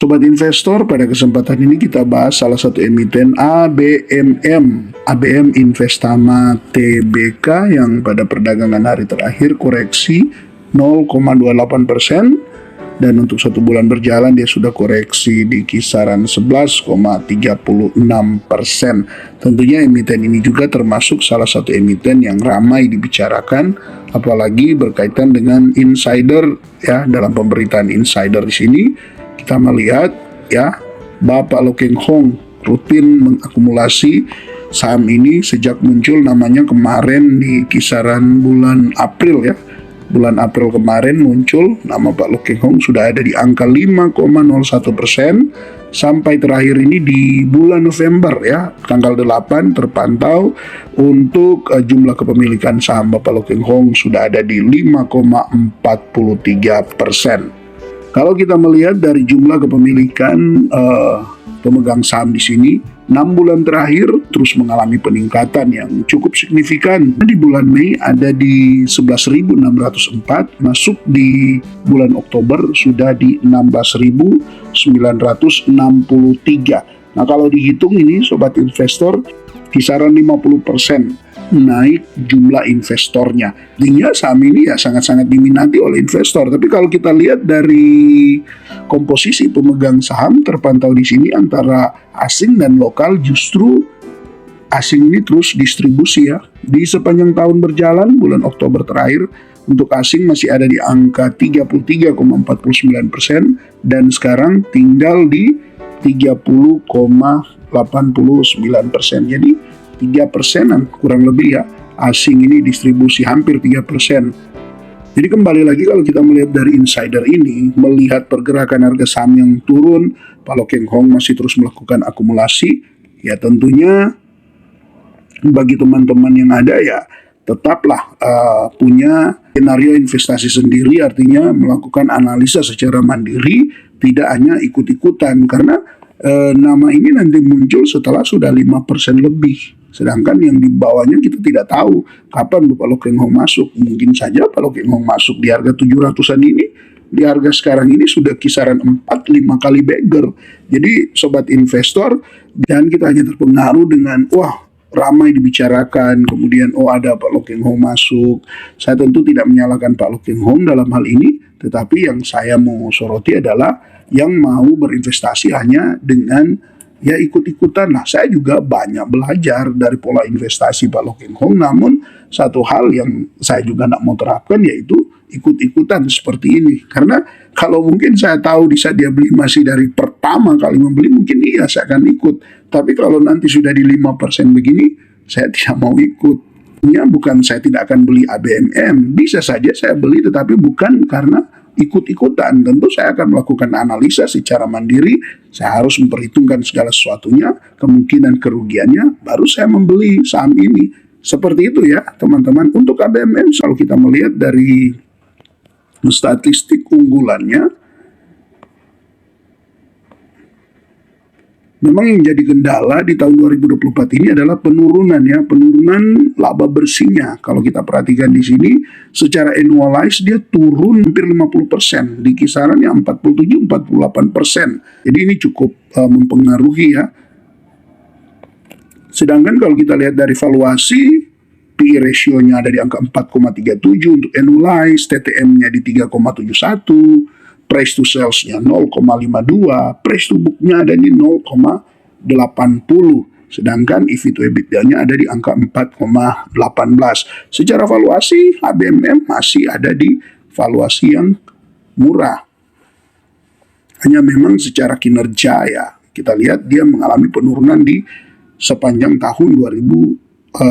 Sobat investor, pada kesempatan ini kita bahas salah satu emiten ABMM, ABM Investama Tbk yang pada perdagangan hari terakhir koreksi 0,28%, dan untuk 1 bulan berjalan dia sudah koreksi di kisaran 11,36%. Tentunya emiten ini juga termasuk salah satu emiten yang ramai dibicarakan, apalagi berkaitan dengan insider ya. Dalam pemberitaan insider di sini kita melihat ya, Bapak Loh Keng Hong rutin mengakumulasi saham ini sejak muncul namanya kemarin di kisaran bulan April ya. Bulan April kemarin muncul nama Pak Loh Keng Hong sudah ada di angka 5,01%, sampai terakhir ini di bulan November ya, tanggal 8 terpantau untuk jumlah kepemilikan saham Bapak Loh Keng Hong sudah ada di 5,43%. Kalau kita melihat dari jumlah kepemilikan pemegang saham di sini, 6 bulan terakhir terus mengalami peningkatan yang cukup signifikan. Di bulan Mei ada di 11.604, masuk di bulan Oktober sudah di 16.963. Nah, kalau dihitung ini sobat investor, kisaran 50% naik jumlah investornya. Artinya saham ini ya sangat-sangat diminati oleh investor. Tapi kalau kita lihat dari komposisi pemegang saham terpantau di sini antara asing dan lokal, justru asing ini terus distribusi ya. Di sepanjang tahun berjalan, bulan Oktober terakhir untuk asing masih ada di angka 33,49%, dan sekarang tinggal di 30,89%. Jadi 3%-an kurang lebih ya, asing ini distribusi hampir 3%. Jadi kembali lagi kalau kita melihat dari insider ini, melihat pergerakan harga saham yang turun, Pak Loh Keng Hong masih terus melakukan akumulasi, ya tentunya bagi teman-teman yang ada ya tetaplah punya skenario investasi sendiri, artinya melakukan analisa secara mandiri, tidak hanya ikut-ikutan, karena nama ini nanti muncul setelah sudah 5% lebih. Sedangkan yang di bawahnya kita tidak tahu kapan Pak Loh Keng Hong masuk. Mungkin saja Pak Loh Keng Hong masuk di harga 700-an ini, di harga sekarang ini sudah kisaran 4-5 kali bagger. Jadi sobat investor, dan kita hanya terpengaruh dengan wah ramai dibicarakan, kemudian ada Pak Loh Keng Hong masuk. Saya tentu tidak menyalahkan Pak Loh Keng Hong dalam hal ini, tetapi yang saya mau soroti adalah yang mau berinvestasi hanya dengan ya ikut-ikutan. Nah, saya juga banyak belajar dari pola investasi Pak Loh Keng Hong, namun satu hal yang saya juga tidak mau terapkan yaitu ikut-ikutan seperti ini. Karena kalau mungkin saya tahu di saat dia beli masih dari pertama kali membeli, mungkin iya saya akan ikut. Tapi kalau nanti sudah di 5% begini, saya tidak mau ikut. Ya, bukan saya tidak akan beli ABMM, bisa saja saya beli, tetapi bukan karena ikut-ikutan. Tentu saya akan melakukan analisa secara mandiri, saya harus memperhitungkan segala sesuatunya, kemungkinan kerugiannya, baru saya membeli saham ini. Seperti itu ya teman-teman. Untuk ABMM, kalau kita melihat dari statistik unggulannya, memang yang jadi kendala di tahun 2024 ini adalah penurunan laba bersihnya. Kalau kita perhatikan di sini, secara annualized dia turun hampir 50%, di kisarannya 47-48%. Jadi ini cukup mempengaruhi ya. Sedangkan kalau kita lihat dari valuasi, PE ratio-nya ada di angka 4,37 untuk annualized, TTM-nya di 3,71, price to sales-nya 0,52, price to book-nya ada di 0,80, sedangkan EV to EBITDA-nya ada di angka 4,18. Secara valuasi, ABMM masih ada di valuasi yang murah. Hanya memang secara kinerja ya, kita lihat dia mengalami penurunan di sepanjang tahun 2000,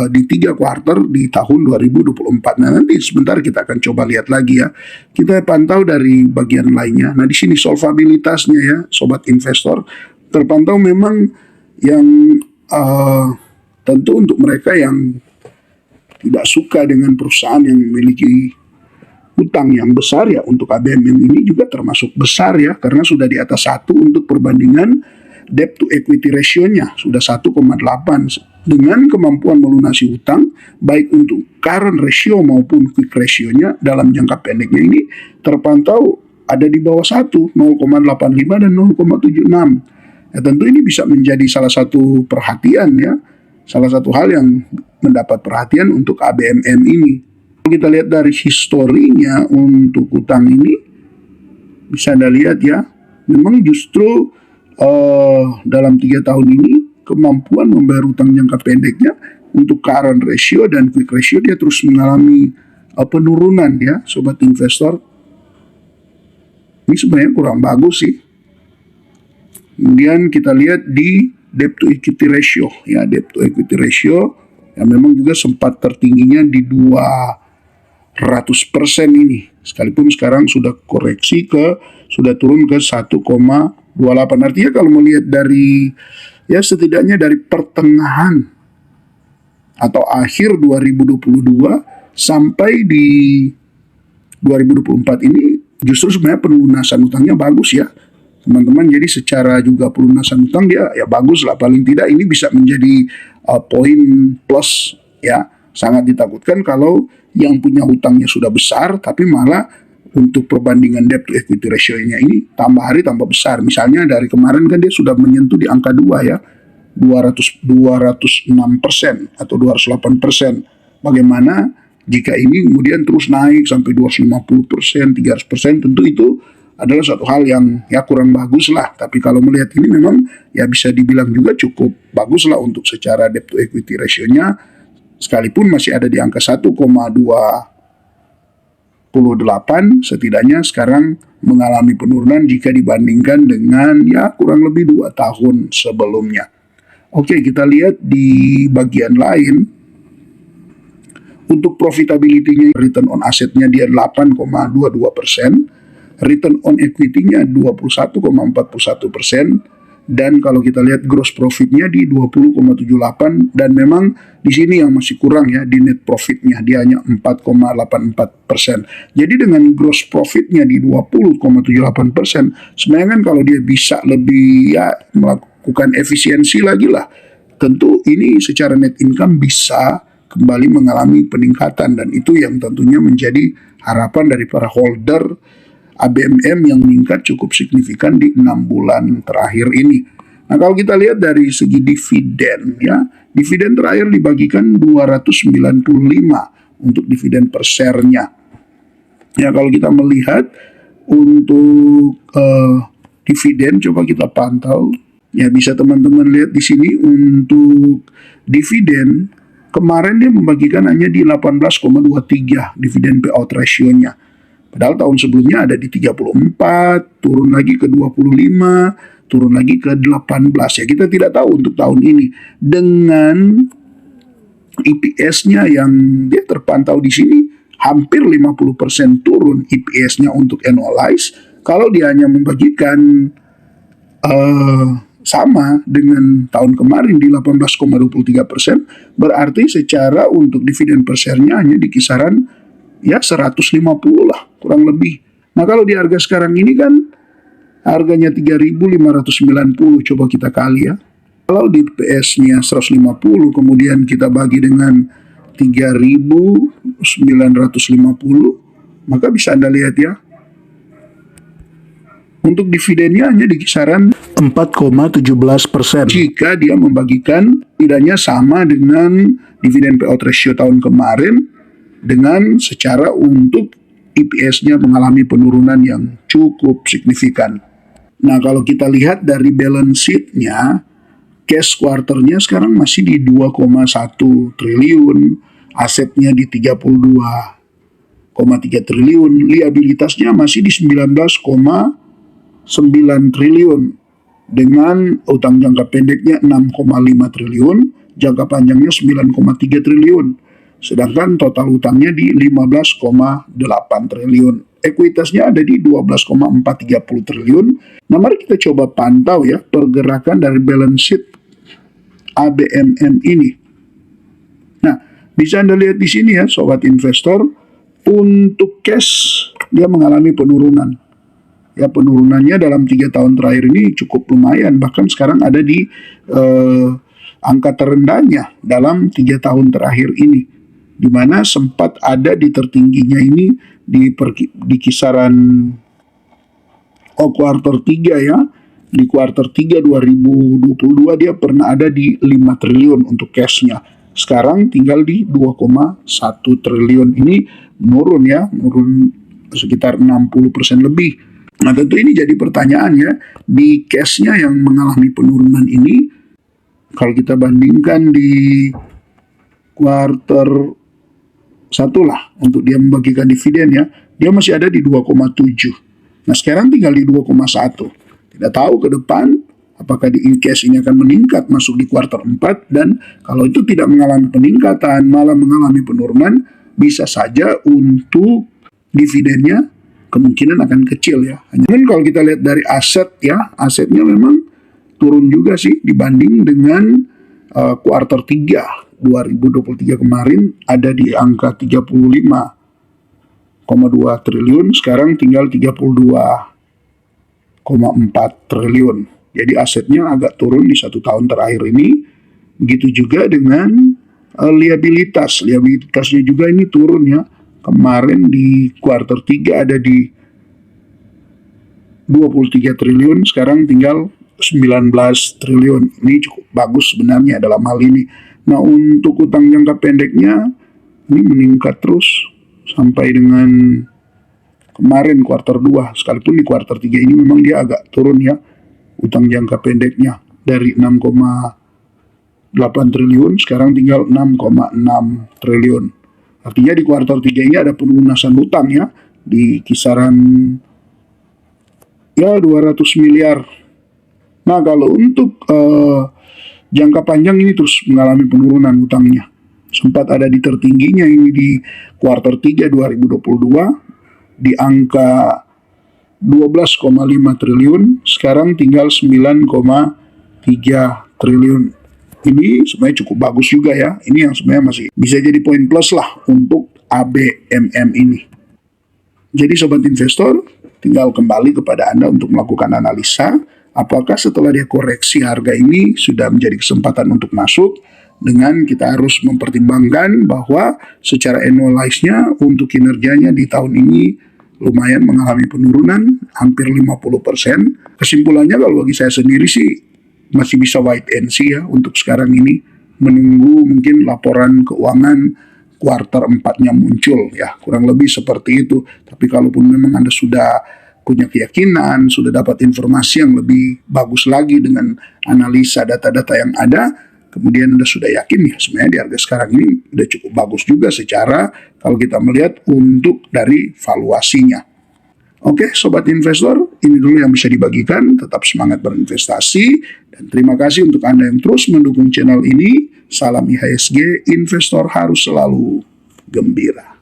di 3 kuartal di tahun 2024. Nah, nanti sebentar kita akan coba lihat lagi ya. Kita pantau dari bagian lainnya. Nah, di sini solvabilitasnya ya, sobat investor, terpantau memang yang tentu untuk mereka yang tidak suka dengan perusahaan yang memiliki utang yang besar ya, untuk ABMM ini juga termasuk besar ya, karena sudah di atas 1 untuk perbandingan debt to equity ratio-nya sudah 1,8, dengan kemampuan melunasi utang baik untuk current ratio maupun quick ratio-nya dalam jangka pendeknya ini terpantau ada di bawah 1, 0,85 dan 0,76. Ya, tentu ini bisa menjadi salah satu perhatian ya, salah satu hal yang mendapat perhatian untuk ABMM ini. Kalau kita lihat dari historinya untuk utang ini, bisa Anda lihat ya, memang justru dalam 3 tahun ini kemampuan membayar utang jangka pendeknya untuk current ratio dan quick ratio dia terus mengalami penurunan ya, sobat investor. Ini sebenarnya kurang bagus sih. Kemudian kita lihat di debt to equity ratio ya, debt to equity ratio yang memang juga sempat tertingginya di 200% ini, sekalipun sekarang sudah koreksi sudah turun ke 1,28. Artinya kalau melihat dari ya setidaknya dari pertengahan atau akhir 2022 sampai di 2024 ini justru sebenarnya pelunasan utangnya bagus ya teman-teman. Jadi secara juga pelunasan utang dia ya bagus lah, paling tidak ini bisa menjadi poin plus ya. Sangat ditakutkan kalau yang punya hutangnya sudah besar tapi malah untuk perbandingan debt to equity ratio-nya ini tambah hari tambah besar. Misalnya dari kemarin kan dia sudah menyentuh di angka 2 ya, 206% atau 208%. Bagaimana jika ini kemudian terus naik sampai 250%, 300%, tentu itu adalah suatu hal yang ya kurang bagus lah. Tapi kalau melihat ini memang ya bisa dibilang juga cukup bagus lah untuk secara debt to equity ratio-nya, sekalipun masih ada di angka 1,28, setidaknya sekarang mengalami penurunan jika dibandingkan dengan ya kurang lebih 2 tahun sebelumnya. Oke, kita lihat di bagian lain. Untuk profitability-nya, return on asset-nya dia 8,22%, return on equity-nya 21,41%, dan kalau kita lihat gross profit-nya di 20,78, dan memang di sini yang masih kurang ya, di net profit-nya dia hanya 4,84%. Jadi dengan gross profit-nya di 20,78%, sebenarnya kan kalau dia bisa lebih ya melakukan efisiensi lagi lah, tentu ini secara net income bisa kembali mengalami peningkatan, dan itu yang tentunya menjadi harapan dari para holder ABMM yang meningkat cukup signifikan di 6 bulan terakhir ini. Nah, kalau kita lihat dari segi dividen ya, dividen terakhir dibagikan 295 untuk dividen per share-nya. Ya, kalau kita melihat untuk dividen, coba kita pantau. Ya, bisa teman-teman lihat di sini untuk dividen kemarin dia membagikan hanya di 18,23 dividen payout ratio-nya. Padahal tahun sebelumnya ada di 34, turun lagi ke 25, turun lagi ke 18. Ya, kita tidak tahu untuk tahun ini. Dengan EPS-nya yang dia terpantau di sini hampir 50% turun EPS-nya untuk annualize. Kalau dia hanya membagikan sama dengan tahun kemarin di 18,23%, berarti secara untuk dividen per share-nya hanya di kisaran ya 150 lah kurang lebih. Nah, kalau di harga sekarang ini kan harganya 3.590, coba kita kali ya. Kalau di PS-nya 150 kemudian kita bagi dengan 3.950, maka bisa Anda lihat ya, untuk dividennya hanya di kisaran 4,17%. Jika dia membagikan tidaknya sama dengan dividen payout ratio tahun kemarin, dengan secara untuk EPS-nya mengalami penurunan yang cukup signifikan. Nah, kalau kita lihat dari balance sheet-nya, cash quarter-nya sekarang masih di 2,1 triliun, asetnya di 32,3 triliun, liabilitasnya masih di 19,9 triliun, dengan utang jangka pendeknya 6,5 triliun, jangka panjangnya 9,3 triliun. Sedangkan total utangnya di 15,8 triliun. Ekuitasnya ada di 12,430 triliun. Nah, mari kita coba pantau ya pergerakan dari balance sheet ABMM ini. Nah, bisa Anda lihat di sini ya sobat investor, untuk cash dia mengalami penurunan. Ya, penurunannya dalam 3 tahun terakhir ini cukup lumayan, bahkan sekarang ada di angka terendahnya dalam 3 tahun terakhir ini, di mana sempat ada di tertingginya ini di kisaran kuarter 3 ya. Di kuarter 3 2022 dia pernah ada di 5 triliun untuk cashnya. Sekarang tinggal di 2,1 triliun. Ini menurun ya, menurun sekitar 60% lebih. Nah tentu ini jadi pertanyaan ya, di cashnya yang mengalami penurunan ini, kalau kita bandingkan di kuarter 1 lah, untuk dia membagikan dividen ya, dia masih ada di 2,7. Nah sekarang tinggal di 2,1. Tidak tahu ke depan apakah di in-cash ini akan meningkat masuk di kuarter 4, dan kalau itu tidak mengalami peningkatan, malah mengalami penurunan, bisa saja untuk dividennya kemungkinan akan kecil ya. Hanya kalau kita lihat dari aset ya, asetnya memang turun juga sih dibanding dengan kuarter 3 2023 kemarin ada di angka 35,2 triliun, sekarang tinggal 32,4 triliun. Jadi asetnya agak turun di 1 tahun terakhir ini. Begitu juga dengan liabilitas. Liabilitasnya juga ini turun ya. Kemarin di kuarter 3 ada di 23 triliun, sekarang tinggal 19 triliun. Ini cukup bagus sebenarnya dalam hal ini. Nah untuk utang jangka pendeknya ini meningkat terus sampai dengan kemarin kuarter 2, sekalipun di kuarter 3 ini memang dia agak turun ya, utang jangka pendeknya dari 6,8 triliun sekarang tinggal 6,6 triliun. Artinya di kuarter 3 ini ada pelunasan utang ya, di kisaran ya 200 miliar. Nah kalau untuk jangka panjang ini terus mengalami penurunan utangnya. Sempat ada di tertingginya ini di kuarter 3 2022 di angka 12,5 triliun, sekarang tinggal 9,3 triliun. Ini sebenarnya cukup bagus juga ya. Ini yang sebenarnya masih bisa jadi poin plus lah untuk ABMM ini. Jadi sobat investor, tinggal kembali kepada Anda untuk melakukan analisa apakah setelah dia koreksi harga ini sudah menjadi kesempatan untuk masuk, dengan kita harus mempertimbangkan bahwa secara annualize-nya untuk kinerjanya di tahun ini lumayan mengalami penurunan hampir 50%. Kesimpulannya kalau bagi saya sendiri sih masih bisa wait and see ya untuk sekarang ini, menunggu mungkin laporan keuangan kuarter 4-nya muncul ya, kurang lebih seperti itu. Tapi kalaupun memang Anda sudah punya keyakinan, sudah dapat informasi yang lebih bagus lagi dengan analisa data-data yang ada, kemudian Anda sudah yakin ya sebenarnya di harga sekarang ini udah cukup bagus juga secara kalau kita melihat untuk dari valuasinya. Oke sobat investor, ini dulu yang bisa dibagikan. Tetap semangat berinvestasi dan terima kasih untuk Anda yang terus mendukung channel ini. Salam IHSG, investor harus selalu gembira.